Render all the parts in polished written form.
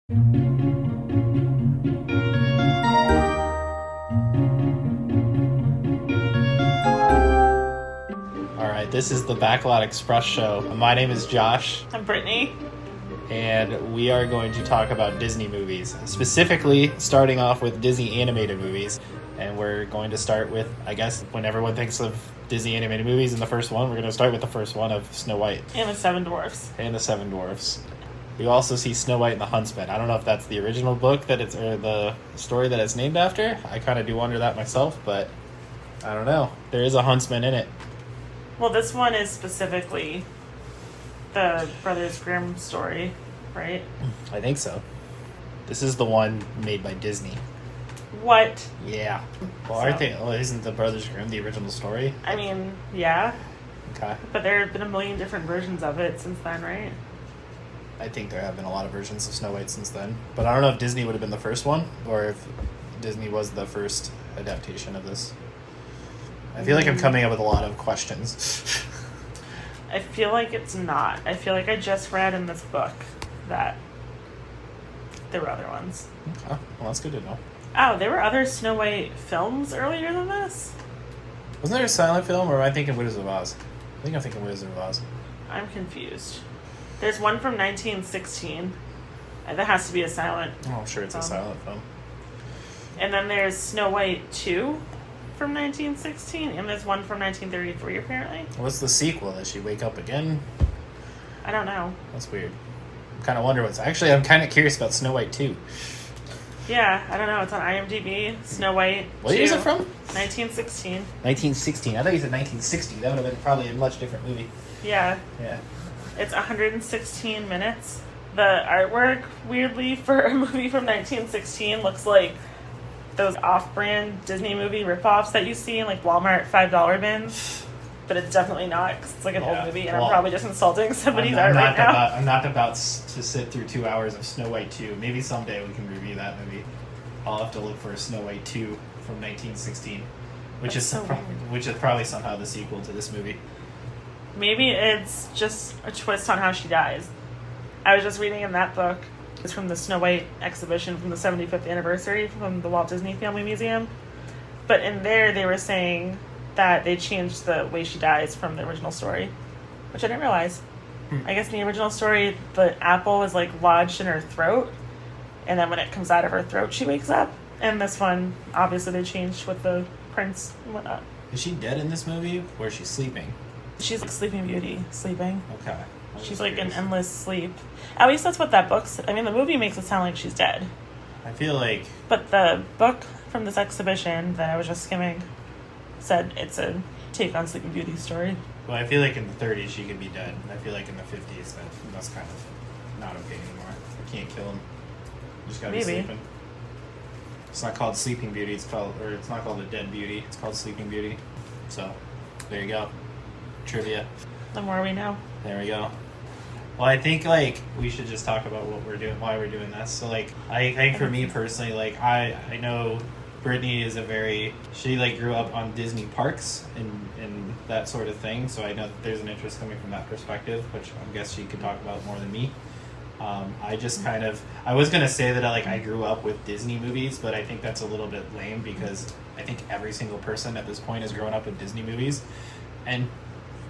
Alright, this is the Backlot Express show. My name is Josh. I'm Brittany. And we are going to talk about Disney movies. Specifically, starting off with Disney animated movies. And we're going to start with, I guess, when everyone thinks of Disney animated movies in the first one, we're going to start with the first one of Snow White. And the Seven Dwarfs. And the Seven Dwarfs. We also see Snow White and the Huntsman. I don't know if that's the original book that it's, or the story that it's named after. I kind of do wonder that myself, but I don't know. There is a huntsman in it. Well, this one is specifically the Brothers Grimm story, right? I think so. This is the one made by Disney. What? Yeah. Well, aren't they? Well, isn't the Brothers Grimm the original story? I mean, yeah. Okay. But there have been a million different versions of it since then, right? I think there have been a lot of versions of Snow White since then. But I don't know if Disney would have been the first one, or if Disney was the first adaptation of this. I feel like I'm coming up with a lot of questions. I feel like it's not. I feel like I just read in this book that there were other ones. Okay. Well, that's good to know. Oh, there were other Snow White films earlier than this? Wasn't there a silent film, or am I thinking Wizard of Oz? I think I'm thinking Wizard of Oz. I'm confused. There's one from 1916. That has to be a silent Oh, I'm sure it's a silent film. And then there's Snow White 2 from 1916, and there's one from 1933, apparently. What's the sequel? Does she wake up again? I don't know. That's weird. I kind of wonder what's... Actually, I'm kind of curious about Snow White 2. Yeah, I don't know. It's on IMDb. Snow White 2. What year is it from? 1916. 1916. I thought you said 1960. That would have been probably a much different movie. Yeah. Yeah. It's 116 minutes. The artwork, weirdly, for a movie from 1916 looks like those off-brand Disney movie ripoffs that you see in like Walmart $5 bins. But it's definitely not, because it's like an old movie, and I'm probably just insulting somebody's art right now. I'm not about to sit through 2 hours of Snow White 2. Maybe someday we can review that movie. I'll have to look for Snow White 2 from 1916, which is probably somehow the sequel to this movie. Maybe it's just a twist on how she dies. I was just reading in that book. It's from the Snow White exhibition from the 75th anniversary from the Walt Disney Family Museum. But in there, they were saying that they changed the way she dies from the original story, which I didn't realize. I guess in the original story, the apple is like lodged in her throat, and then when it comes out of her throat, she wakes up. And this one, obviously, they changed with the prince and whatnot. Is she dead in this movie, or is she sleeping? She's like Sleeping Beauty, sleeping. Okay. She's like in endless sleep. At least that's what that book said. I mean, the movie makes it sound like she's dead. I feel like... But the book from this exhibition that I was just skimming said it's a take on Sleeping Beauty's story. Well, I feel like in the 30s she could be dead. And I feel like in the 50s that's kind of not okay anymore. You can't kill him. You just gotta be sleeping. It's not called Sleeping Beauty. It's not called a Dead Beauty. It's called Sleeping Beauty. So, there you go. Trivia. The more we know. There we go. Well, I think, like, we should just talk about what we're doing, why we're doing this. So, like, I think for me personally, like, I know Brittany is she, like, grew up on Disney parks and that sort of thing. So I know that there's an interest coming from that perspective, which I guess she could talk about more than me. I just I was going to say that, I grew up with Disney movies, but I think that's a little bit lame because I think every single person at this point has grown up with Disney movies. And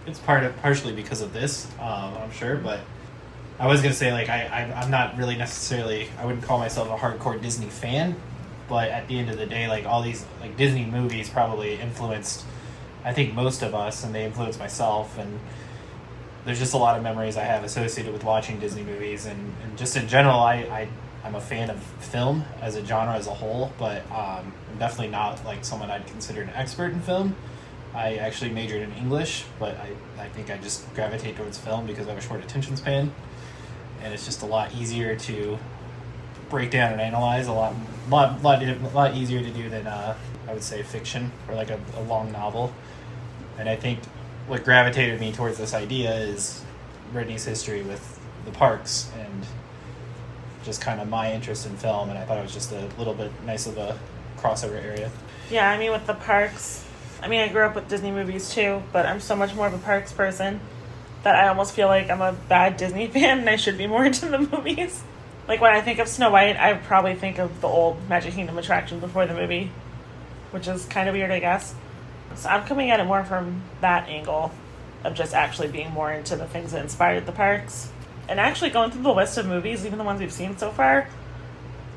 it's partially because of this, I'm sure, but I was going to say, like, I'm not really necessarily, I wouldn't call myself a hardcore Disney fan, but at the end of the day, like, all these, like, Disney movies probably influenced, I think, most of us, and they influenced myself, and there's just a lot of memories I have associated with watching Disney movies, and just in general, I'm a fan of film as a genre as a whole, but I'm definitely not, like, someone I'd consider an expert in film. I actually majored in English, but I think I just gravitate towards film because I have a short attention span, and it's just a lot easier to break down and analyze, a lot easier to do than I would say fiction or like a long novel. And I think what gravitated me towards this idea is Brittany's history with the parks and just kind of my interest in film, and I thought it was just a little bit nice of a crossover area. Yeah, I mean, with the parks, I mean, I grew up with Disney movies too, but I'm so much more of a parks person that I almost feel like I'm a bad Disney fan and I should be more into the movies. Like, when I think of Snow White, I probably think of the old Magic Kingdom attraction before the movie, which is kind of weird, I guess. So I'm coming at it more from that angle of just actually being more into the things that inspired the parks. And actually going through the list of movies, even the ones we've seen so far,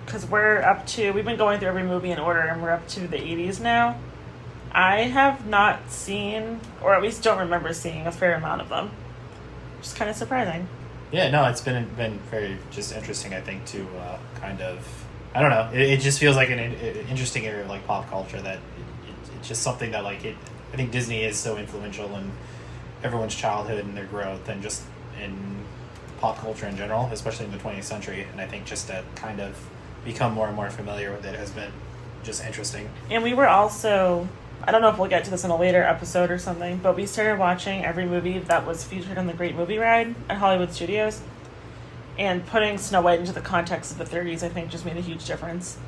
because we've been going through every movie in order, and we're up to the 80s now. I have not seen, or at least don't remember seeing, a fair amount of them. Which is kind of surprising. Yeah, no, it's been very just interesting, I think, to kind of, I don't know, it just feels like an interesting area of like pop culture that it's just something that like I think Disney is so influential in everyone's childhood and their growth and just in pop culture in general, especially in the 20th century. And I think just to kind of become more and more familiar with it has been just interesting. And we were also, I don't know if we'll get to this in a later episode or something, but we started watching every movie that was featured on the Great Movie Ride at Hollywood Studios. And putting Snow White into the context of the 30s, I think, just made a huge difference.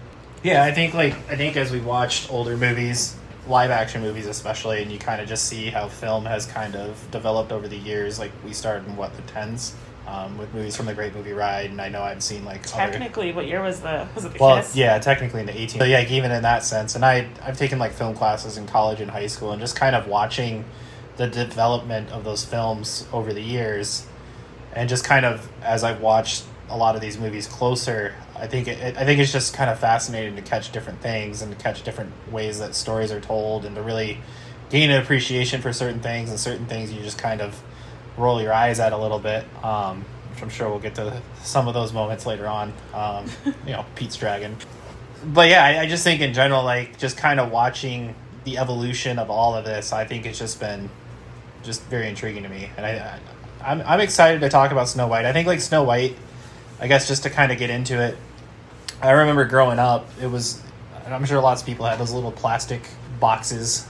Yeah, I think as we watched older movies, live action movies especially, and you kind of just see how film has kind of developed over the years. Like, we started in the 10s with movies from the Great Movie Ride, and I know I've seen like technically what year was it the Kiss? Yeah, technically in the 18th. So yeah, like, even in that sense, and I've taken like film classes in college and high school, and just kind of watching the development of those films over the years, and just kind of as I've watched a lot of these movies closer, I think it's just kind of fascinating to catch different things and to catch different ways that stories are told, and to really gain an appreciation for certain things, and certain things you just kind of roll your eyes at a little bit, which I'm sure we'll get to some of those moments later on. Pete's Dragon. But yeah, I just think in general, like, just kind of watching the evolution of all of this, I think it's just been just very intriguing to me. And I'm excited to talk about Snow White. I think, like, Snow White, I guess just to kind of get into it, I remember growing up, I'm sure lots of people had those little plastic boxes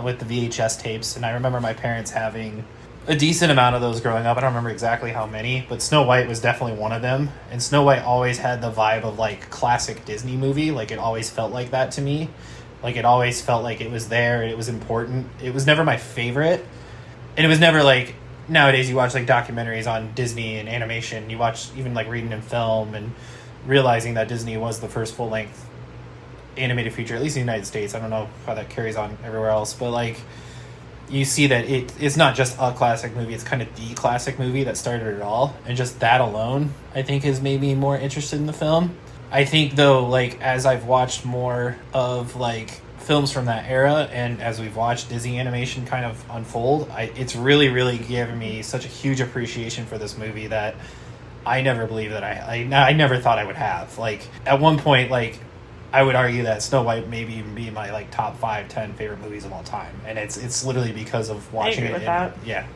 with the VHS tapes, and I remember my parents having a decent amount of those growing up. I don't remember exactly how many, but Snow White was definitely one of them. And Snow White always had the vibe of like classic Disney movie. Like, it always felt like that to me. Like, it always felt like it was there, it was important. It was never my favorite. And it was never like, nowadays you watch like documentaries on Disney and animation, you watch even like reading in film and realizing that Disney was the first full-length animated feature, at least in the United States. I don't know how that carries on everywhere else, but like, you see that it's not just a classic movie, it's kind of the classic movie that started it all. And just that alone, I think, has made me more interested in the film. I think, though, like, as I've watched more of, like, films from that era, and as we've watched Disney animation kind of unfold, it's really, really given me such a huge appreciation for this movie that I never believed that I never thought I would have. Like, at one point, like, I would argue that Snow White maybe even be my like top 5-10 favorite movies of all time, and it's literally because of watching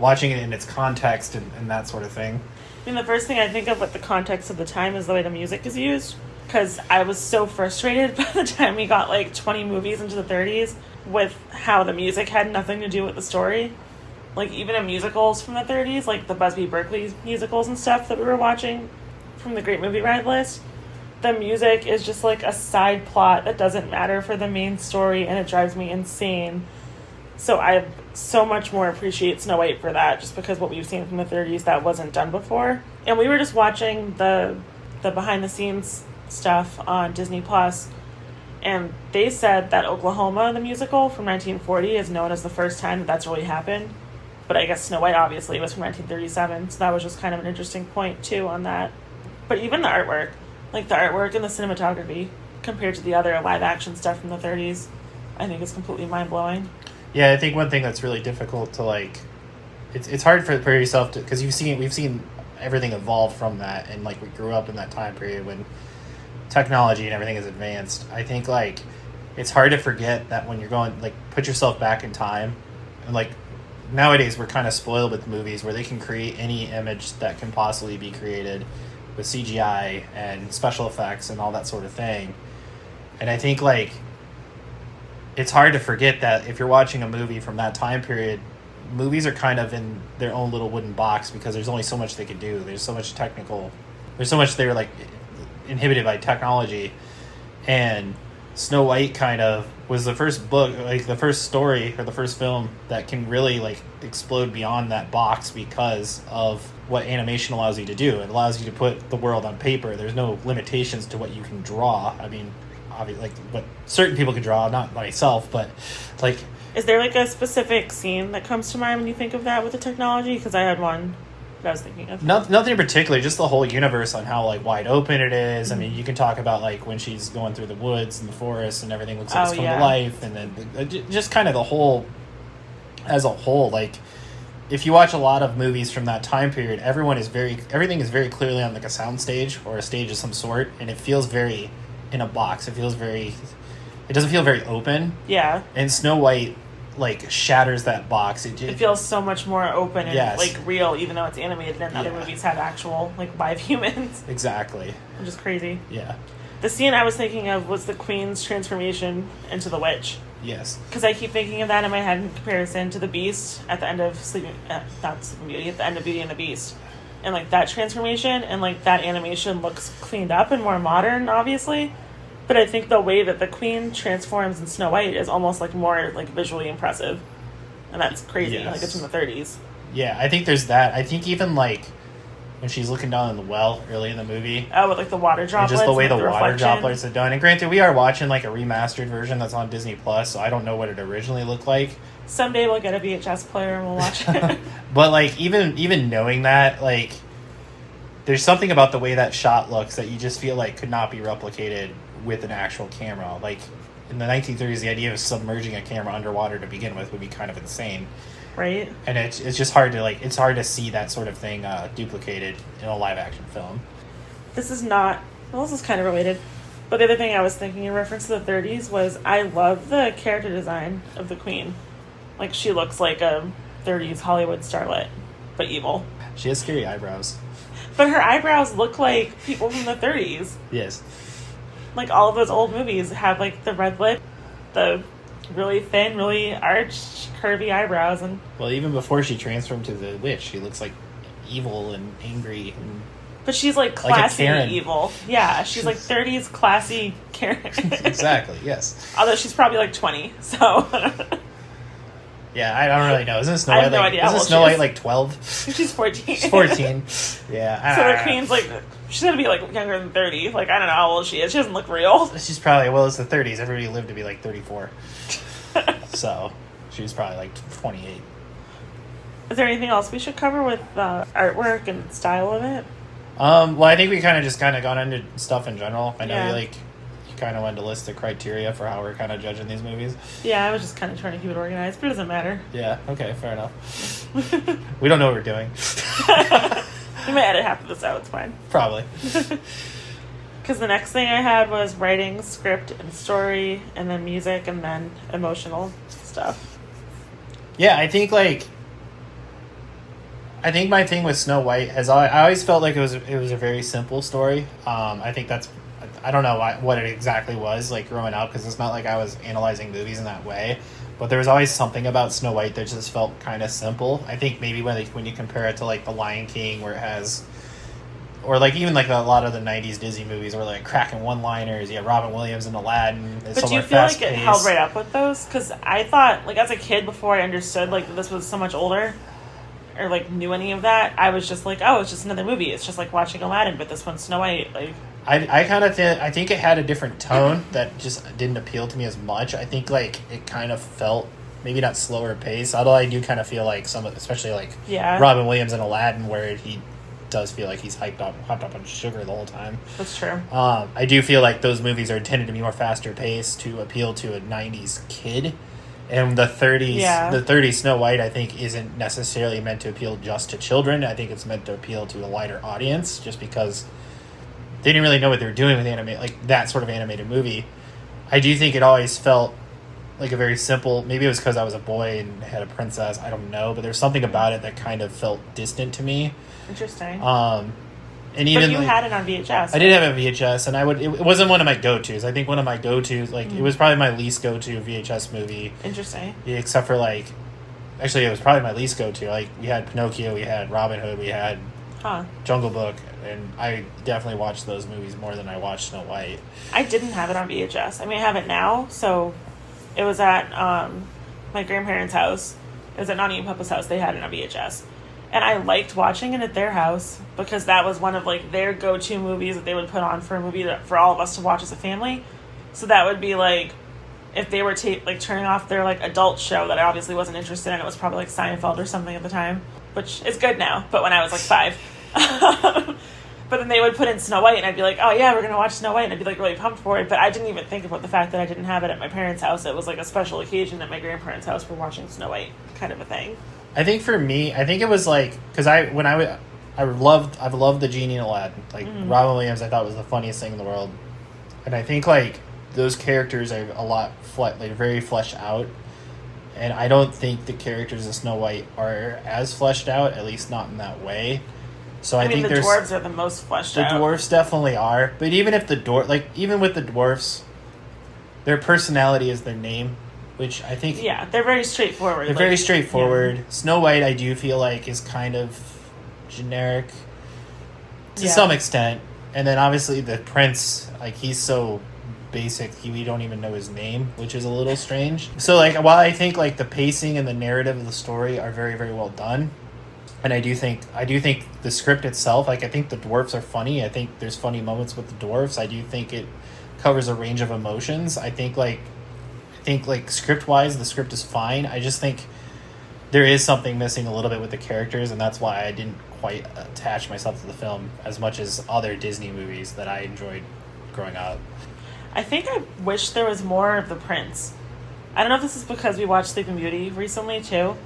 watching it in its context and that sort of thing. I mean, the first thing I think of with the context of the time is the way the music is used, because I was so frustrated by the time we got like 20 movies into the 30s with how the music had nothing to do with the story. Like, even in musicals from the 30s, like the Busby Berkeley musicals and stuff that we were watching from the Great Movie Ride list, the music is just like a side plot that doesn't matter for the main story, and it drives me insane. So I so much more appreciate Snow White for that, just because what we've seen from the 30s that wasn't done before. And we were just watching the behind the scenes stuff on Disney Plus, and they said that Oklahoma, the musical from 1940, is known as the first time that that's really happened. But I guess Snow White obviously was from 1937, so that was just kind of an interesting point too on that. But even the artwork, like the artwork and the cinematography compared to the other live action stuff from the 30s, I think is completely mind blowing. Yeah, I think one thing that's really difficult to like, it's hard for yourself to, because we've seen everything evolve from that, and like we grew up in that time period when technology and everything is advanced. I think like it's hard to forget that when you're going, like, put yourself back in time, and like nowadays we're kind of spoiled with movies where they can create any image that can possibly be created with CGI and special effects and all that sort of thing. And I think like it's hard to forget that if you're watching a movie from that time period, movies are kind of in their own little wooden box because there's only so much they could do. There's so much they're like inhibited by technology. And Snow White kind of was the first book, like the first story or the first film that can really like explode beyond that box because of what animation allows you to do. It allows you to put the world on paper. There's no limitations to what you can draw. I mean, obviously, like what certain people can draw, not myself, but like. Is there like a specific scene that comes to mind when you think of that with the technology? Because I had one that I was thinking of. Nothing in particular, just the whole universe on how like wide open it is. I mean, you can talk about like when she's going through the woods and the forest and everything looks like it's come to life, and then just kind of the whole as a whole. Like if you watch a lot of movies from that time period, everything is very clearly on like a sound stage or a stage of some sort, and it feels very in a box. It doesn't feel very open. Yeah. And Snow White like shatters that box. It feels so much more open and yes. like real, even though it's animated, and other movies have actual like live humans. Exactly. Which is crazy. Yeah. The scene I was thinking of was the Queen's transformation into the witch. Yes. Because I keep thinking of that in my head in comparison to the Beast at the end of not Sleeping Beauty, at the end of Beauty and the Beast. And like that transformation and like that animation looks cleaned up and more modern, obviously. But I think the way that the Queen transforms in Snow White is almost like more like visually impressive. And that's crazy. Yes. Like it's from the 30s. Yeah, I think there's that. I think even like when she's looking down in the well early in the movie. Oh, with like the water droplets. And just the way the water reflection. droplets are done. And granted, we are watching like a remastered version that's on Disney Plus, so I don't know what it originally looked like. Someday we'll get a VHS player and we'll watch it. But like even knowing that, like there's something about the way that shot looks that you just feel like could not be replicated with an actual camera. Like in the 1930s, the idea of submerging a camera underwater to begin with would be kind of insane. Right. And it's just hard to see that sort of thing duplicated in a live action film. This is kind of related. But the other thing I was thinking in reference to the 30s was I love the character design of the Queen. Like she looks like a 30s Hollywood starlet, but evil. She has scary eyebrows. But her eyebrows look like people from the 30s. Yes. Like all of those old movies have like the red lip, the really thin, really arched, curvy eyebrows, and well, even before she transformed to the witch, she looks like evil and angry. But she's like classy like evil. Yeah, she's like 30s classy Karen. Exactly. Yes. Although she's probably like 20, so. Yeah, I don't really know. Isn't Snow White I have no idea. Isn't Snow White like 12? She's 14. She's 14. Yeah. So the Queen's like, she's gonna be like younger than 30. Like I don't know how old she is. She doesn't look real. She's probably it's the 30s. Everybody lived to be like 34. So she was probably like 28. Is there anything else we should cover with artwork and style of it? Well, I think we kind of gone into stuff in general. I know you kind of wanted to list the criteria for how we're kind of judging these movies. Yeah, I was just kind of trying to keep it organized, but it doesn't matter. Yeah, okay, fair enough. We don't know what we're doing. We might edit half of this out, it's fine. Probably. Because the next thing I had was writing, script, and story, and then music, and then emotional stuff. Yeah, I think my thing with Snow White I always felt like it was a very simple story. I think I don't know what it exactly was like growing up, because it's not like I was analyzing movies in that way, but there was always something about Snow White that just felt kind of simple. I think maybe when you compare it to like The Lion King, where it has, or like even like a lot of the 90s Disney movies where like cracking one-liners, Robin Williams and Aladdin. But do you feel like it held right up with those? Because I thought, like as a kid, before I understood like that this was so much older, or like knew any of that, I was just like, oh, it's just another movie. It's just like watching Aladdin, but this one's Snow White. Like I think it had a different tone that just didn't appeal to me as much. I think like it kind of felt maybe not slower pace, although I do kind of feel like especially like Robin Williams and Aladdin, where he does feel like he's hopped up on sugar the whole time. That's true. I do feel like those movies are intended to be more faster paced to appeal to a 90s kid. And the 30s Snow White, I think, isn't necessarily meant to appeal just to children. I think it's meant to appeal to a wider audience, just because they didn't really know what they were doing with that sort of animated movie. I do think it always felt like a very simple. Maybe it was because I was a boy and had a princess. I don't know, but there's something about it that kind of felt distant to me. Interesting. And even but you had it on VHS. I did have a VHS, and it wasn't one of my go-tos. I think one of my go-tos, it was probably my least go-to VHS movie. Interesting. Yeah, except for actually it was probably my least go-to. Like we had Pinocchio, we had Robin Hood, we had Jungle Book, and I definitely watched those movies more than I watched Snow White. I didn't have it on VHS. I mean, I have it now, so it was at my grandparents' house. It was at Nani and Papa's house. They had it on VHS. And I liked watching it at their house because that was one of like their go-to movies that they would put on for a movie for all of us to watch as a family. So that would be like if they were turning off their like adult show that I obviously wasn't interested in. It was probably like Seinfeld or something at the time, which is good now. But when I was like 5. But then they would put in Snow White, and I'd be like, oh yeah, we're going to watch Snow White, and I'd be like really pumped for it. But I didn't even think about the fact that I didn't have it at my parents' house. It was like a special occasion at my grandparents' house for watching Snow White kind of a thing. I think for me, I think it was like, because I've loved the Genie and Aladdin. Like, Robin Williams, I thought was the funniest thing in the world. And I think like those characters are a lot, very fleshed out. And I don't think the characters of Snow White are as fleshed out, at least not in that way. So I think the dwarves are the most fleshed out. The dwarves definitely are, but even if even with the dwarves, their personality is their name, which I think they're very straightforward. They're very straightforward. Yeah. Snow White, I do feel like, is kind of generic to some extent, and then obviously the prince, like he's so basic, we don't even know his name, which is a little strange. So like, while I think like the pacing and the narrative of the story are very, very well done. And I do think the script itself, like I think the dwarfs are funny. I think there's funny moments with the dwarfs. I do think it covers a range of emotions. I think script wise, the script is fine. I just think there is something missing a little bit with the characters, and that's why I didn't quite attach myself to the film as much as other Disney movies that I enjoyed growing up. I think I wish there was more of the prince. I don't know if this is because we watched Sleeping Beauty recently too.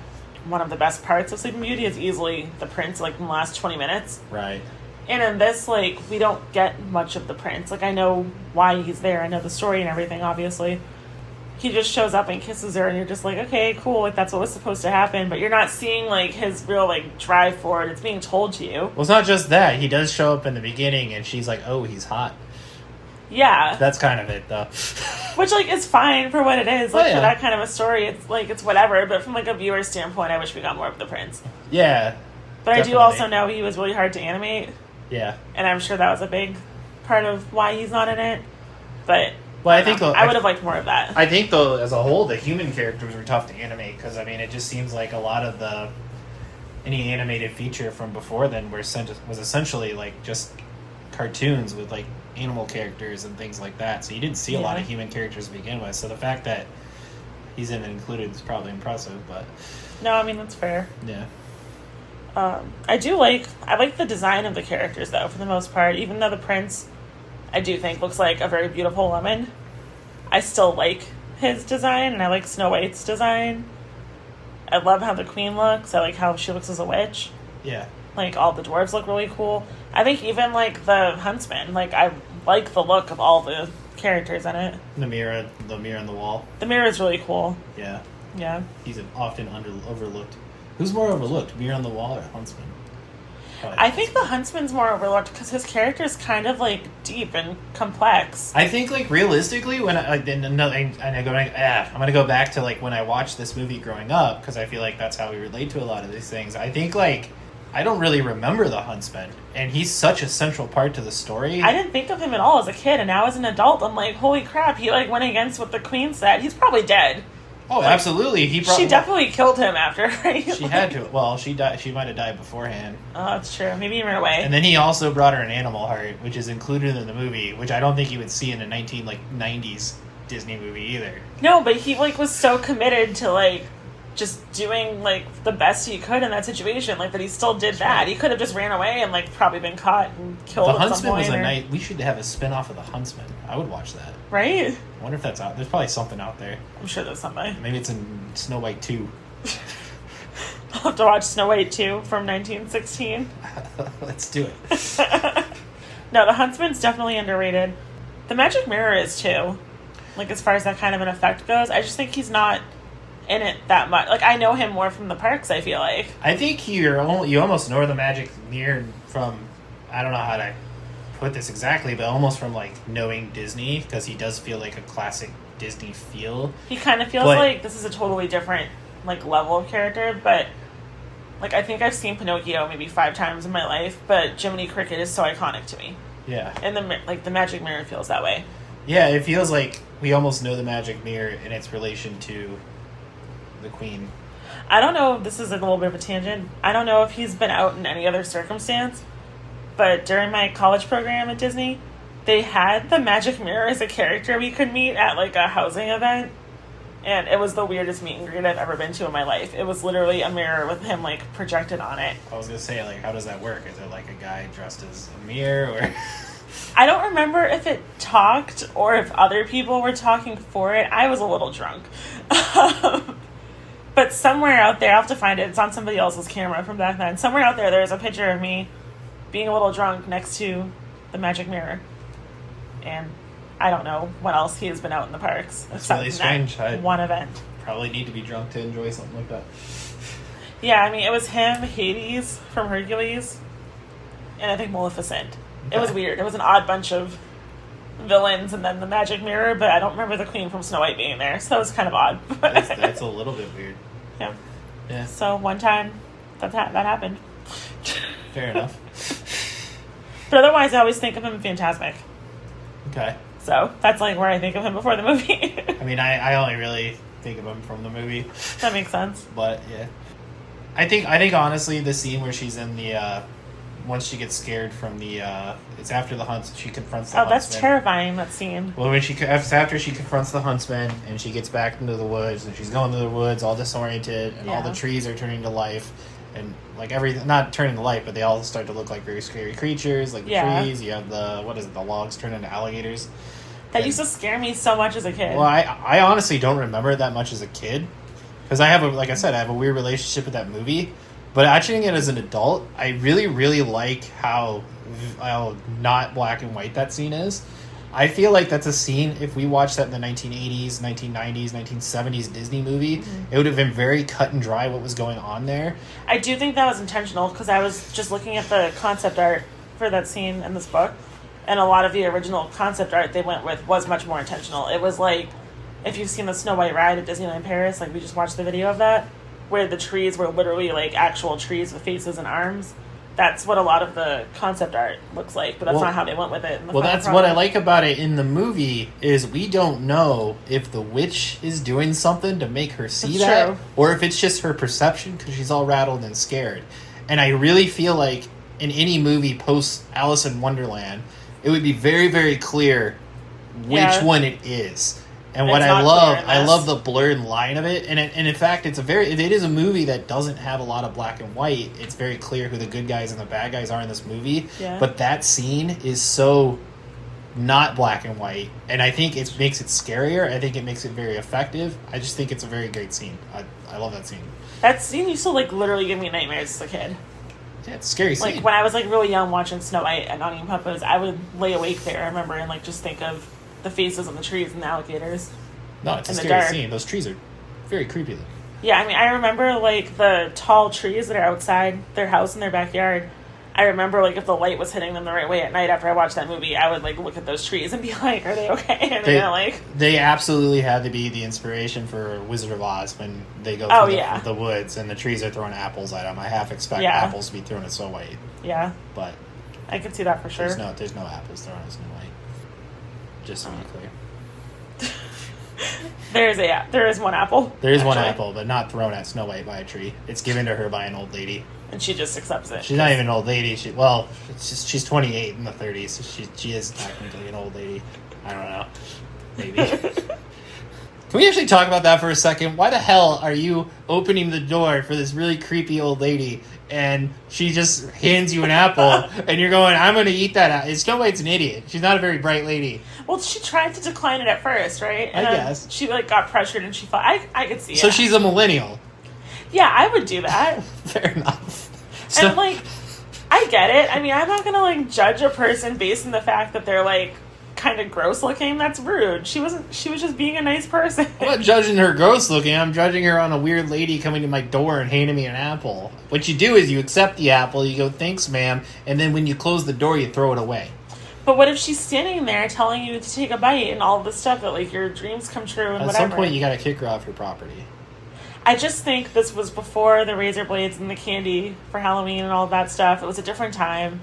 One of the best parts of Sleeping Beauty is easily the prince, like in the last 20 minutes. Right. And in this, like, we don't get much of the prince. Like, I know why he's there. I know the story and everything, obviously. He just shows up and kisses her, and you're just like, okay, cool, like, that's what was supposed to happen. But you're not seeing, like, his real, like, drive for it. It's being told to you. Well, it's not just that. He does show up in the beginning, and she's like, oh, he's hot. Yeah. That's kind of it, though. Which, like, is fine for what it is. Like, for that kind of a story, it's, like, it's whatever. But from, like, a viewer standpoint, I wish we got more of the prince. Yeah. But definitely. I do also know he was really hard to animate. Yeah. And I'm sure that was a big part of why he's not in it. But I think I would have liked more of that. I think, though, as a whole, the human characters were tough to animate. Because, I mean, it just seems like a lot of any animated feature from before then was essentially, like, just cartoons with, like, animal characters and things like that, so you didn't see a lot of human characters to begin with, so the fact that he's included is probably impressive. But no, I mean, that's fair. Yeah. I like the design of the characters, though, for the most part. Even though the prince, I do think, looks like a very beautiful woman, I still like his design, and I like Snow White's design. I love how the queen looks. I like how she looks as a witch. Yeah. Like, all the dwarves look really cool. I think even, like, the huntsman, like, I like the look of all the characters in it. The mirror on the wall. The mirror is really cool. Yeah. Yeah. He's often overlooked. Who's more overlooked, mirror on the wall or huntsman? Probably I think the huntsman's more overlooked because his character is kind of, like, deep and complex. I think, like, realistically, when I'm gonna go back to, like, when I watched this movie growing up, because I feel like that's how we relate to a lot of these things. I think, like, I don't really remember the huntsman, and he's such a central part to the story. I didn't think of him at all as a kid, and now as an adult, I'm like, holy crap, he, like, went against what the queen said. He's probably dead. Oh, like, absolutely. She definitely killed him after, right? She had to. Well, she died. She might have died beforehand. Oh, that's true. Maybe he ran away. And then he also brought her an animal heart, which is included in the movie, which I don't think you would see in a 90s Disney movie either. No, but he, like, was so committed to, like, just doing, like, the best he could in that situation, like, that he still did that. Right. He could have just ran away and, like, probably been caught and killed. The Huntsman was a night. We should have a spin-off of The Huntsman. I would watch that. Right? I wonder if that's out. There's probably something out there. I'm sure there's something. Maybe it's in Snow White 2. I'll have to watch Snow White 2 from 1916. Let's do it. No, The Huntsman's definitely underrated. The Magic Mirror is, too. Like, as far as that kind of an effect goes. I just think he's not in it that much. Like, I know him more from the parks, I feel like. I think you almost know the Magic Mirror from, I don't know how to put this exactly, but almost from, like, knowing Disney, because he does feel like a classic Disney feel. He kind of feels like this is a totally different, like, level of character, but, like, I think I've seen Pinocchio maybe 5 times in my life, but Jiminy Cricket is so iconic to me. Yeah. And the Magic Mirror feels that way. Yeah, it feels like we almost know the Magic Mirror in its relation to the Queen. I don't know if this is a little bit of a tangent. I don't know if he's been out in any other circumstance, but during my college program at Disney, they had the magic mirror as a character we could meet at like a housing event. And it was the weirdest meet and greet I've ever been to in my life. It was literally a mirror with him like projected on it. I was gonna say, like, how does that work? Is it like a guy dressed as a mirror, or? I don't remember if it talked or if other people were talking for it. I was a little drunk. But somewhere out there, I'll have to find it. It's on somebody else's camera from back then. Somewhere out there's a picture of me being a little drunk next to the magic mirror. And I don't know what else he has been out in the parks. That's really strange. One event. Probably need to be drunk to enjoy something like that. Yeah, I mean, it was him, Hades from Hercules, and I think Maleficent. Okay. It was weird. It was an odd bunch of villains and then the magic mirror, but I don't remember the queen from Snow White being there, so that was kind of odd. That's a little bit weird. Yeah. So one time, that happened. Fair enough. But otherwise, I always think of him Fantasmic. Okay. So that's like where I think of him before the movie. I mean, I only really think of him from the movie. That makes sense. But yeah, I think honestly, the scene where she's in the once she gets scared from the it's after the hunt, she confronts the huntsman. That's terrifying, that scene. Well, when after she confronts the huntsman and she gets back into the woods and she's going through the woods all disoriented and all the trees are turning to life and like everything, not turning to life, but they all start to look like very scary creatures, like the trees. You have the logs turn into alligators. That used to scare me so much as a kid. Well, I honestly don't remember it that much as a kid because I have a weird relationship with that movie. But watching it as an adult, I really, really like how not black and white that scene is. I feel like that's a scene, if we watched that in the 1980s, 1990s, 1970s Disney movie, it would have been very cut and dry what was going on there. I do think that was intentional because I was just looking at the concept art for that scene in this book. And a lot of the original concept art they went with was much more intentional. It was like, if you've seen the Snow White ride at Disneyland Paris, like we just watched the video of that, where the trees were literally like actual trees with faces and arms. That's what a lot of the concept art looks like, but that's not how they went with it. That's what I like about it in the movie is we don't know if the witch is doing something to make her see that, or if it's just her perception because she's all rattled and scared. And I really feel like in any movie post Alice in Wonderland, it would be very, very clear which one it is. And what I love the blurred line of it. And in fact, it is a movie that doesn't have a lot of black and white. It's very clear who the good guys and the bad guys are in this movie. Yeah. But that scene is so not black and white. And I think it makes it scarier. I think it makes it very effective. I just think it's a very great scene. I love that scene. That scene used to like literally give me nightmares as a kid. Yeah, it's a scary scene. Like when I was like really young watching Snow White and Onion Puppets, I would lay awake there, I remember, and like just think of the faces on the trees and the alligators. No, it's a scary scene. Those trees are very creepy. Yeah, I mean, I remember like the tall trees that are outside their house in their backyard. I remember like if the light was hitting them the right way at night after I watched that movie, I would like look at those trees and be like, "Are they okay?" And they absolutely had to be the inspiration for Wizard of Oz when they go through the woods and the trees are throwing apples at them. I half expect apples to be thrown at Snow White. Yeah, but I could see that for sure. There's no apples thrown at Snow White. Just to be clear. There is one apple. There is one apple, but not thrown at Snow White by a tree. It's given to her by an old lady. And she just accepts it. She's not even an old lady. She's 28 in the 30s, so she is technically an old lady. I don't know. Maybe. Can we actually talk about that for a second? Why the hell are you opening the door for this really creepy old lady and she just hands you an apple and you're going, I'm going to eat that apple? Snow White's an idiot. She's not a very bright lady. Well, she tried to decline it at first, right? And I guess. She like got pressured and she fought. I could see it. So she's a millennial. Yeah, I would do that. Fair enough. And like, I get it. I mean, I'm not going to like judge a person based on the fact that they're like kind of gross looking. That's rude. She was just being a nice person. I'm not judging her gross looking. I'm judging her on a weird lady coming to my door and handing me an apple. What you do is you accept the apple, you go, thanks ma'am, and then when you close the door you throw it away. But what if she's standing there telling you to take a bite and all this stuff that like your dreams come true and whatever? At some point you gotta kick her off your property. I just think this was before the razor blades and the candy for Halloween and all of that stuff. It was a different time.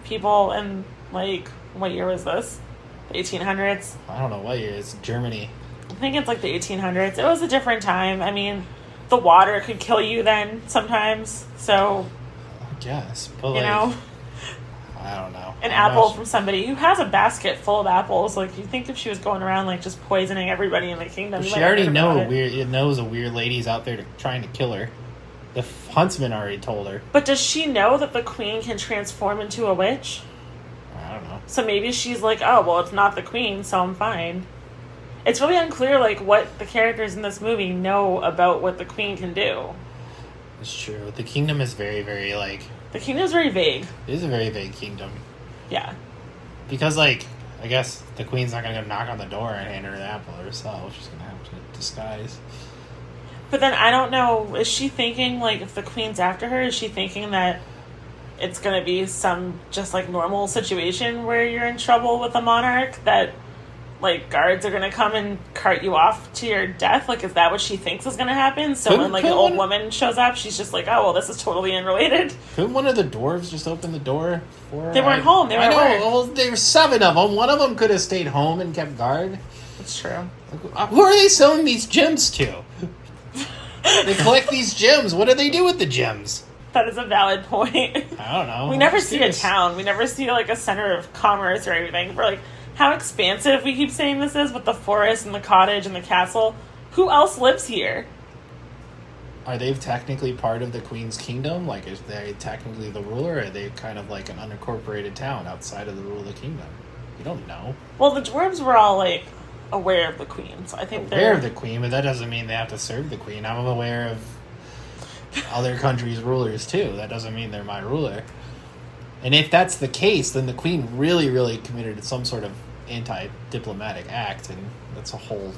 People in like, what year was this? The 1800s? I don't know what year. It's Germany. I think it's like the 1800s. It was a different time. I mean, the water could kill you then sometimes. So, I guess, but you know, I don't know. an apple from somebody who has a basket full of apples. Like, you think if she was going around like just poisoning everybody in the kingdom, she already knows a weird lady's out there trying to kill her. The huntsman already told her. But does she know that the queen can transform into a witch? I don't know. So maybe she's like, oh, well, it's not the queen, so I'm fine. It's really unclear, like, what the characters in this movie know about what the queen can do. It's true. The kingdom is very, very, like... The kingdom's very vague. It is a very vague kingdom. Yeah. Because, like, I guess the queen's not going to go knock on the door and hand her the apple herself. She's going to have to disguise. But then I don't know, is she thinking, like, if the queen's after her, is she thinking that it's going to be some just, like, normal situation where you're in trouble with a monarch, that, like, guards are going to come and cart you off to your death? Like, is that what she thinks is going to happen? So when, like, an old woman shows up, she's just like, oh, well, this is totally unrelated. Couldn't one of the dwarves just open the door for her? They weren't home. They were at work. Well, there were 7 of them. One of them could have stayed home and kept guard. That's true. Who are they selling these gems to? They collect these gems. What do they do with the gems? That is a valid point. I don't know. We never see a town. We never see, like, a center of commerce or anything. We're like, how expansive we keep saying this is with the forest and the cottage and the castle. Who else lives here? Are they technically part of the Queen's kingdom? Like, is they technically the ruler, or are they kind of like an unincorporated town outside of the rule of the kingdom? You don't know. Well, the dwarves were all, like, aware of the queen, so I think aware of the queen, but that doesn't mean they have to serve the queen. I'm aware of other countries' rulers too. That doesn't mean they're my ruler. And if that's the case, then the queen really, really committed some sort of anti-diplomatic act, and that's a whole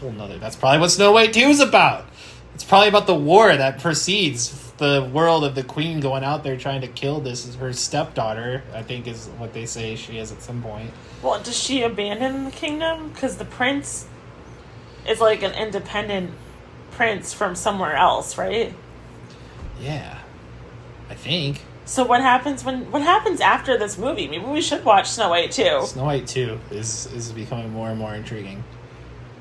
nother. That's probably what Snow White 2 is about. It's probably about the war that precedes the world of the queen going out there trying to kill her stepdaughter, I think is what they say she is at some point. Well, does she abandon the kingdom? Because the prince is like an independent prince from somewhere else, right? Yeah, I think. So what happens after this movie? Maybe we should watch Snow White 2. Snow White 2 is becoming more and more intriguing.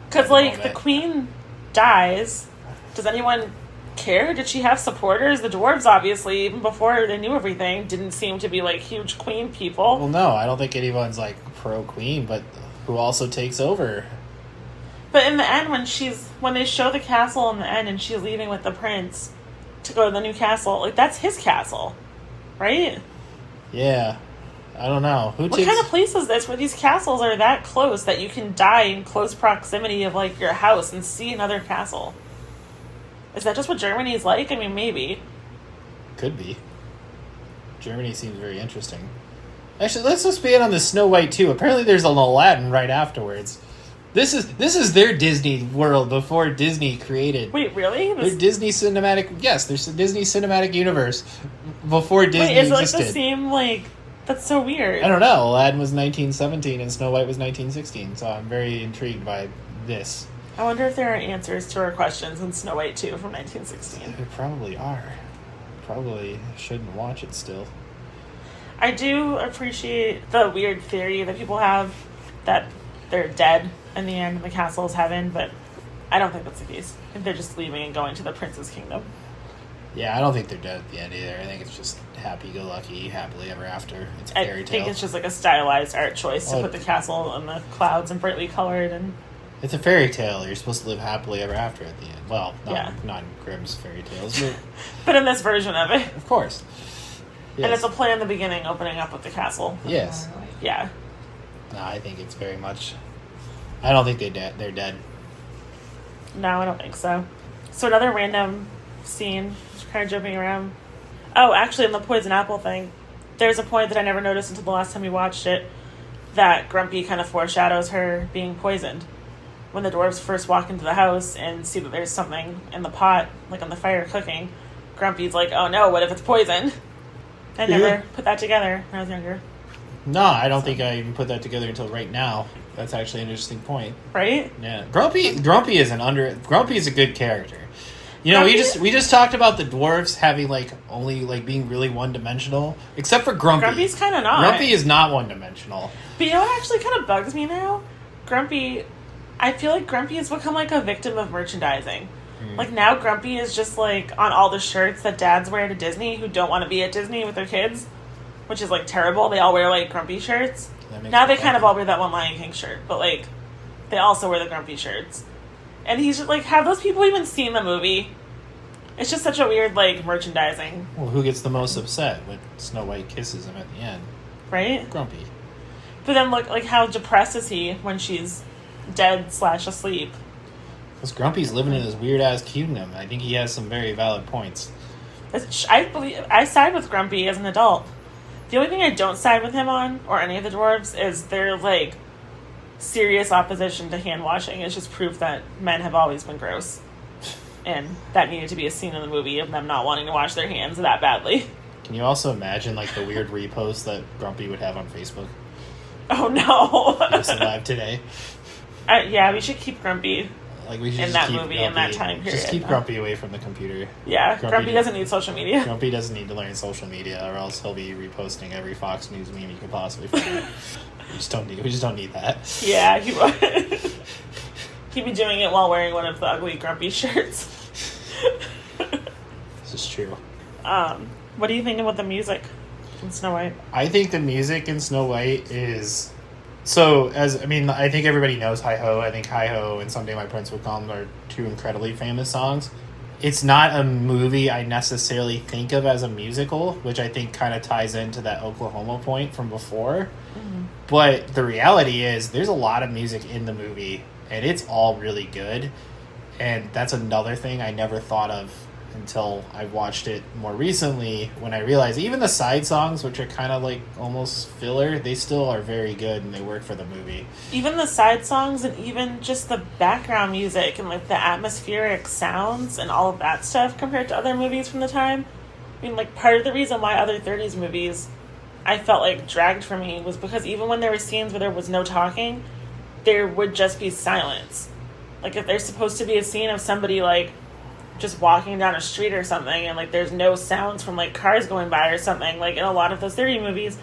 Because, like, the queen dies. Does anyone care? Did she have supporters? The dwarves, obviously, even before they knew everything, didn't seem to be, like, huge queen people. Well, no, I don't think anyone's, like, pro-queen, but who also takes over. But in the end, when they show the castle in the end and she's leaving with the prince to go to the new castle, like, that's his castle, right? Yeah. I don't know. What kind of place is this where these castles are that close that you can die in close proximity of, like, your house and see another castle? Is that just what Germany's like? I mean, maybe. Could be. Germany seems very interesting. Actually, let's just be in on the Snow White 2. Apparently there's an Aladdin right afterwards. This is their Disney world before Disney created. Wait, really? Their Disney cinematic... Yes, there's a Disney cinematic universe before Disney existed. Is it like the same, like... That's so weird. I don't know. Aladdin was 1917 and Snow White was 1916, so I'm very intrigued by this. I wonder if there are answers to our questions in Snow White 2 from 1916. There probably are. Probably shouldn't watch it still. I do appreciate the weird theory that people have that they're dead in the end and the castle is heaven, but I don't think that's the case. I think they're just leaving and going to the prince's kingdom. Yeah, I don't think they're dead at the end either. I think it's just happy-go-lucky, happily ever after. It's a fairy tale. I think it's just like a stylized art choice to put the castle in the clouds and brightly colored. And it's a fairy tale. You're supposed to live happily ever after at the end. Well, not in Grimm's fairy tales, but... but in this version of it. Of course. Yes. And it's a play in the beginning, opening up with the castle. Yes. Yeah. No, I think it's very much... I don't think they're dead. No, I don't think so. So another random scene, just kind of jumping around. Oh, actually, in the poison apple thing, there's a point that I never noticed until the last time we watched it, that Grumpy kind of foreshadows her being poisoned. When the dwarves first walk into the house and see that there's something in the pot, like on the fire cooking, Grumpy's like, oh no, what if it's poison? I never put that together when I was younger. No, I don't think I even put that together until right now. That's actually an interesting point. Right? Yeah. Grumpy is Grumpy is a good character. You know, we just talked about the dwarves having only being really one-dimensional, except for Grumpy. Grumpy's kind of not. Grumpy is not one-dimensional. But you know what actually kind of bugs me now? I feel like Grumpy has become like a victim of merchandising. Like, now Grumpy is just, like, on all the shirts that dads wear to Disney who don't want to be at Disney with their kids, which is, like, terrible. They all wear, like, Grumpy shirts. Now they kind of all wear that one Lion King shirt, but, like, they also wear the Grumpy shirts. And he's just, like, have those people even seen the movie? It's just such a weird, like, merchandising. Well, who gets the most upset when Snow White kisses him at the end? Right? Grumpy. But then look, like, how depressed is he when she's dead/asleep? Because Grumpy's living in this weird-ass kingdom. I think he has some very valid points. I side with Grumpy as an adult. The only thing I don't side with him on, or any of the dwarves, is their, like, serious opposition to hand washing. It's just proof that men have always been gross. And that needed to be a scene in the movie of them not wanting to wash their hands that badly. Can you also imagine, like, the weird repost that Grumpy would have on Facebook? Oh, no. He was alive today. Yeah, we should keep Grumpy Like, we should in just that keep movie Grumpy, in that time period. Just keep Grumpy away from the computer. Yeah, Grumpy doesn't need social media. Grumpy doesn't need to learn social media, or else he'll be reposting every Fox News meme you could possibly find. We just don't need that. Yeah, he would. He'd be doing it while wearing one of the ugly Grumpy shirts. This is true. What do you think about the music in Snow White? I think the music in Snow White is... So, I think everybody knows Hi-Ho. I think Hi-Ho and Someday My Prince Will Come are two incredibly famous songs. It's not a movie I necessarily think of as a musical, which I think kind of ties into that Oklahoma point from before. Mm-hmm. But the reality is there's a lot of music in the movie, and it's all really good. And that's another thing I never thought of until I watched it more recently, when I realized even the side songs, which are kind of like almost filler, they still are very good and they work for the movie. Even the side songs and even just the background music and like the atmospheric sounds and all of that stuff compared to other movies from the time. I mean, like, part of the reason why other 30s movies I felt like dragged for me was because even when there were scenes where there was no talking, there would just be silence. Like, if there's supposed to be a scene of somebody, like, just walking down a street or something, and, like, there's no sounds from, like, cars going by or something, like, in a lot of those 30 movies,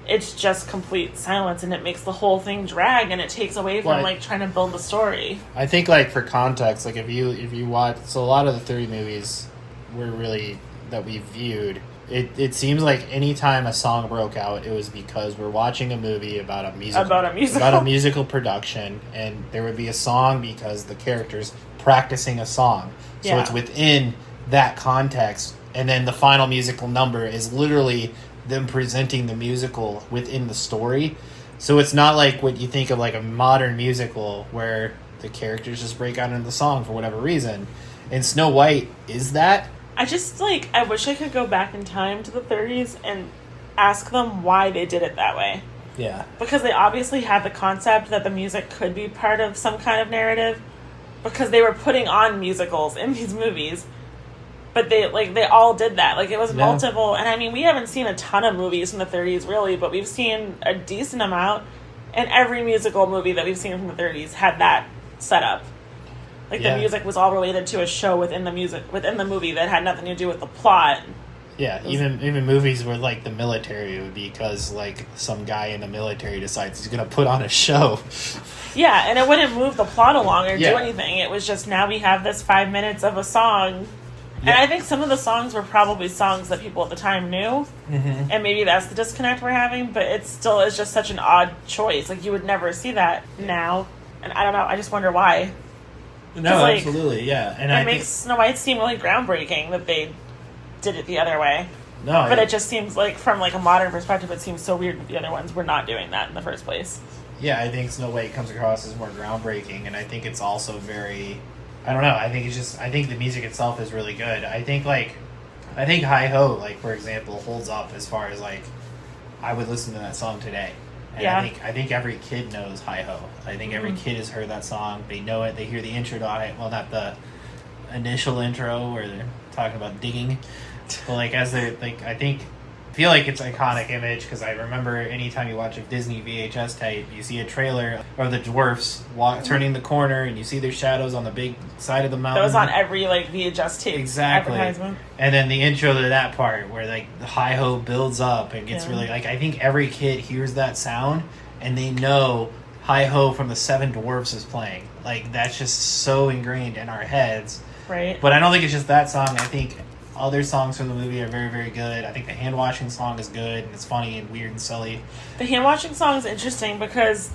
it's just complete silence, and it makes the whole thing drag, and it takes away from, like, trying to build the story. I think, like, for context, like, if you watch... So a lot of the 30 movies were really... that we viewed... It seems like any time a song broke out, it was because we're watching a movie about a musical production, and there would be a song because the character's practicing a song. So it's within that context, and then the final musical number is literally them presenting the musical within the story. So it's not like what you think of like a modern musical where the characters just break out into the song for whatever reason. And Snow White is that. I just, like, I wish I could go back in time to the 30s and ask them why they did it that way. Yeah. Because they obviously had the concept that the music could be part of some kind of narrative, because they were putting on musicals in these movies. But they all did that. Like, it was multiple, and I mean, we haven't seen a ton of movies from the 30s, really, but we've seen a decent amount, and every musical movie that we've seen from the 30s had that set up. Like, the music was all related to a show within the movie that had nothing to do with the plot. Yeah, even movies where, like, the military would be because, like, some guy in the military decides he's going to put on a show. Yeah, and it wouldn't move the plot along or do anything. It was just, now we have this 5 minutes of a song. Yeah. And I think some of the songs were probably songs that people at the time knew. Mm-hmm. And maybe that's the disconnect we're having, but it still is just such an odd choice. Like, you would never see that now. And I don't know, I just wonder why. No, like, absolutely, yeah. And it makes Snow White seem really groundbreaking that they did it the other way. No, but it just seems like, from like a modern perspective, it seems so weird that the other ones were not doing that in the first place. Yeah, I think Snow White comes across as more groundbreaking, and I think it's also very... I don't know, I think the music itself is really good. I think Hi-Ho, like, for example, holds up as far as, like, I would listen to that song today. And I think every kid knows Hi-Ho. I think every kid has heard that song. They know it. They hear the intro to it. Well, not the initial intro where they're talking about digging. But, like, as they're, like, I feel like it's an iconic image because I remember anytime you watch a Disney VHS tape, you see a trailer of the dwarfs turning the corner and you see their shadows on the big side of the mountain. That was on every, like, VHS tape advertisement. And then the intro to that part where, like, the Hi-Ho builds up and gets really, like, I think every kid hears that sound and they know Hi-Ho from the Seven Dwarfs is playing. Like, that's just so ingrained in our heads. Right. But I don't think it's just that song. I think other songs from the movie are very, very good. I think the hand washing song is good, and it's funny and weird and silly. The hand washing song is interesting because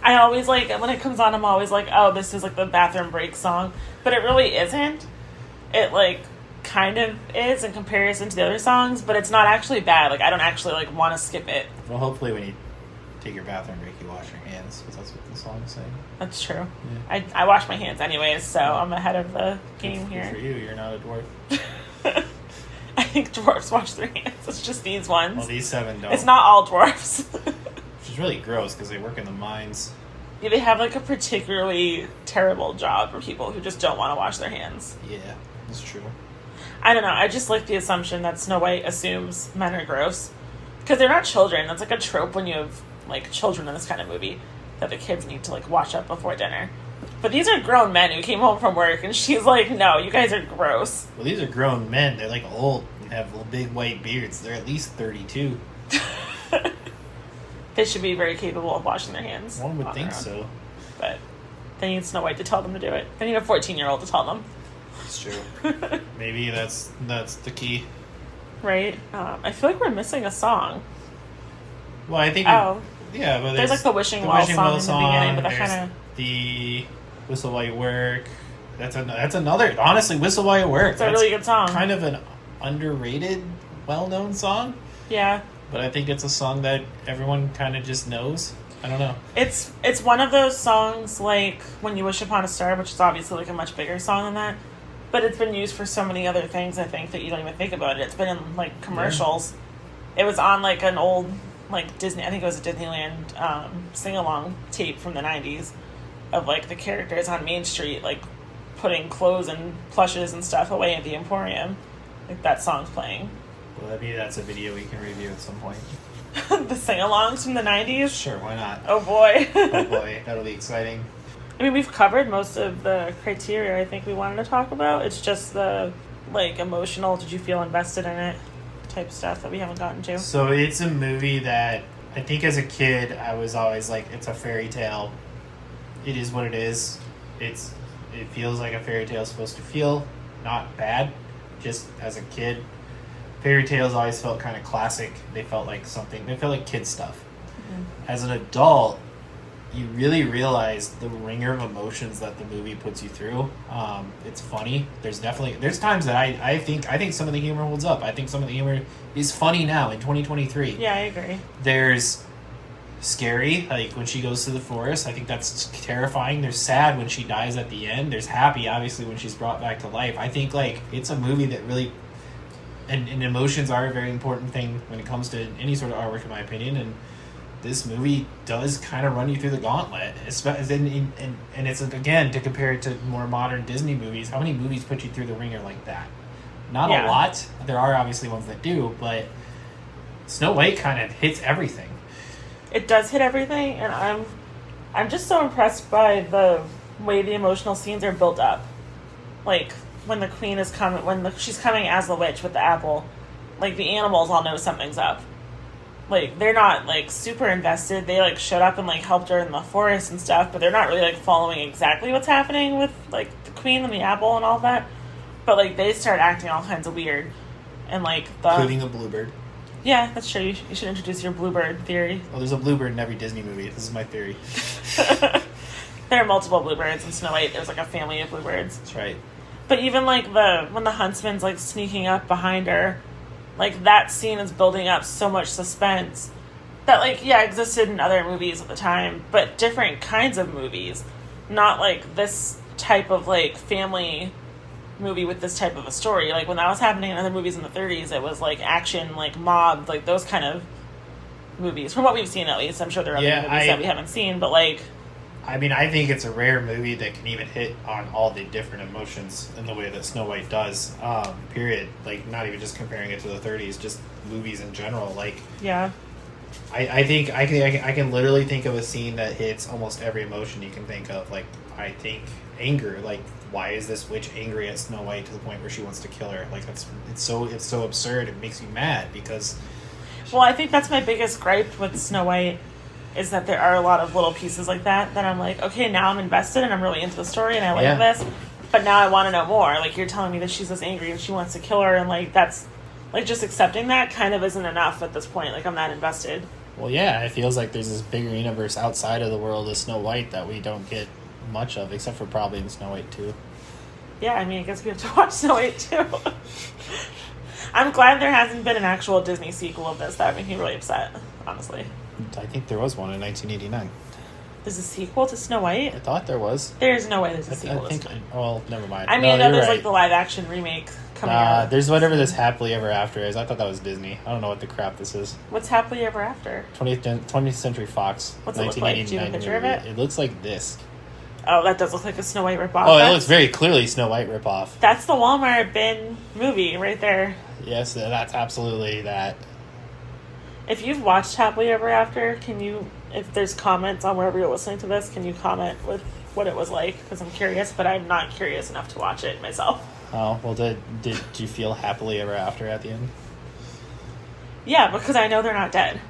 I always like, when it comes on, I'm always like, oh, this is like the bathroom break song. But it really isn't. It like kind of is in comparison to the other songs, but it's not actually bad. Like, I don't actually like want to skip it. Well, hopefully when you take your bathroom break, you wash your hands, because that's what the song is saying. That's true. Yeah. I wash my hands anyways, so I'm ahead of the game here. Good for you. You're not a dwarf. I think dwarfs wash their hands. It's just these ones. Well, these 7 don't. It's not all dwarfs. Which is really gross because they work in the mines. Yeah, they have like a particularly terrible job for people who just don't want to wash their hands. Yeah, that's true. I don't know. I just like the assumption that Snow White assumes men are gross. Because they're not children. That's like a trope when you have like children in this kind of movie, that the kids need to like wash up before dinner. But these are grown men who came home from work, and she's like, no, you guys are gross. Well, these are grown men. They're like old and have little big white beards. They're at least 32. They should be very capable of washing their hands. One would think so. But they need Snow White to tell them to do it. They need a 14-year-old to tell them. It's true. Maybe that's the key. Right? I feel like we're missing a song. Well, I think... Oh. Yeah, but there's like the Wishing Well song in the beginning, but that kind of... The Whistle While You Work. That's another... Honestly, Whistle While You Work. It's a really good song. Kind of an underrated, well-known song. Yeah. But I think it's a song that everyone kind of just knows. I don't know. It's one of those songs like When You Wish Upon a Star, which is obviously like a much bigger song than that. But it's been used for so many other things, I think, that you don't even think about it. It's been in like commercials. Yeah. It was on like an old like Disney, I think it was a Disneyland sing-along tape from the 90s of like the characters on Main Street like putting clothes and plushes and stuff away at the Emporium. Like that song's playing. Well, maybe that's a video we can review at some point. The sing-alongs from the 90s? Sure, why not? Oh boy. Oh boy, that'll be exciting. I mean, we've covered most of the criteria I think we wanted to talk about. It's just the like emotional, did you feel invested in it type stuff that we haven't gotten to. So it's a movie that I think as a kid I was always like, it's a fairy tale. It is what it is. It feels like a fairy tale is supposed to feel. Not bad. Just as a kid, fairy tales always felt kind of classic. They felt like kid stuff. Mm-hmm. As an adult, you really realize the ringer of emotions that the movie puts you through. It's funny. There's times that I think some of the humor holds up. I think some of the humor is funny now in 2023. Yeah, I agree. There's scary, like when she goes to the forest. I think that's terrifying. There's sad when she dies at the end. There's happy, obviously, when she's brought back to life. I think like it's a movie that really, and emotions are a very important thing when it comes to any sort of artwork, in my opinion. And this movie does kind of run you through the gauntlet, and it's again to compare it to more modern Disney movies. How many movies put you through the ringer like that? Not a lot. There are obviously ones that do, but Snow White kind of hits everything. It does hit everything, and I'm just so impressed by the way the emotional scenes are built up. Like when the queen is coming, she's coming as the witch with the apple, like the animals all know something's up. Like, they're not, like, super invested. They, like, showed up and, like, helped her in the forest and stuff, but they're not really, like, following exactly what's happening with, like, the queen and the apple and all that. But, like, they start acting all kinds of weird. And, like, including a bluebird. Yeah, that's true. You should introduce your bluebird theory. Well, there's a bluebird in every Disney movie. This is my theory. There are multiple bluebirds in Snow White. There's, like, a family of bluebirds. That's right. But even, like, when the huntsman's, like, sneaking up behind her, like, that scene is building up so much suspense that, like, yeah, existed in other movies at the time, but different kinds of movies. Not, like, this type of, like, family movie with this type of a story. Like, when that was happening in other movies in the 30s, it was, like, action, like, mob, like, those kind of movies. From what we've seen, at least. I'm sure there are other movies that we haven't seen, but, like... I mean, I think it's a rare movie that can even hit on all the different emotions in the way that Snow White does, period. Like, not even just comparing it to the 30s, just movies in general. Like, yeah. I think I can literally think of a scene that hits almost every emotion you can think of. Like, I think anger. Like, why is this witch angry at Snow White to the point where she wants to kill her? Like, it's so absurd. It makes you mad because... Well, I think that's my biggest gripe with Snow White, is that there are a lot of little pieces like that I'm like, okay, now I'm invested and I'm really into the story and I like this. But now I want to know more. Like, you're telling me that she's this angry and she wants to kill her, and, like, that's... Like, just accepting that kind of isn't enough at this point. Like, I'm not invested. Well, yeah, it feels like there's this bigger universe outside of the world of Snow White that we don't get much of, except for probably in Snow White 2. Yeah, I mean, I guess we have to watch Snow White, too. I'm glad there hasn't been an actual Disney sequel of this. That would make me really upset, honestly. I think there was one in 1989. There's a sequel to Snow White? I thought there was. There's no way there's a sequel I think. to Snow White. Well, never mind. I mean, I know you're there's, right. like, the live-action remake coming out. There's whatever this Happily Ever After is. I thought that was Disney. I don't know what the crap this is. What's Happily Ever After? 20th Century Fox. What's it look like? Do you have a picture of it? It looks like this. Oh, that does look like a Snow White ripoff. Oh, it looks very clearly Snow White ripoff. That's the Walmart bin movie right there. Yes, that's absolutely that. If you've watched Happily Ever After, can you, if there's comments on wherever you're listening to this, can you comment with what it was like? Because I'm curious, but I'm not curious enough to watch it myself. Oh, well, did you feel happily ever after at the end? Yeah, because I know they're not dead.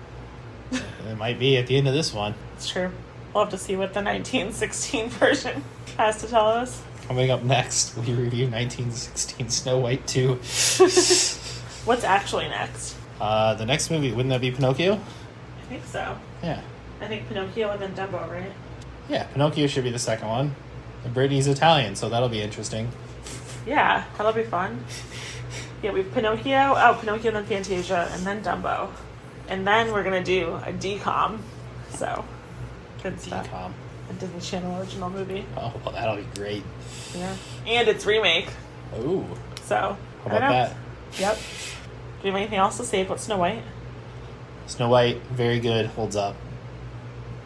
It might be at the end of this one. It's true. We'll have to see what the 1916 version has to tell us. Coming up next, we review 1916 Snow White 2. What's actually next? The next movie, wouldn't that be Pinocchio? I think so. Yeah. I think Pinocchio and then Dumbo, right? Yeah, Pinocchio should be the second one. And Brittany's Italian, so that'll be interesting. Yeah, that'll be fun. Yeah, we have Pinocchio, then Fantasia, and then Dumbo. And then we're going to do a DCOM. So, good stuff. DCOM. A Disney Channel original movie. Oh, well, that'll be great. Yeah. And its remake. Ooh. So, How I don't about know. that? Yep. Do you have anything else to say about Snow White? Snow White, very good, holds up.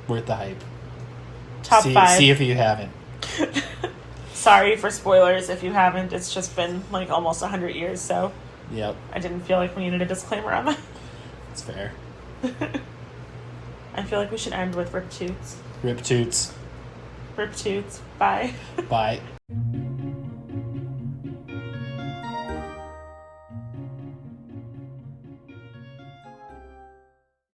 Worth the hype. Top 5. See if you haven't. Sorry for spoilers if you haven't. It's just been like almost 100 years, so Yep, I didn't feel like we needed a disclaimer on that. it's fair. I feel like we should end with Rip Toots. Rip Toots. Rip Toots. Bye. Bye.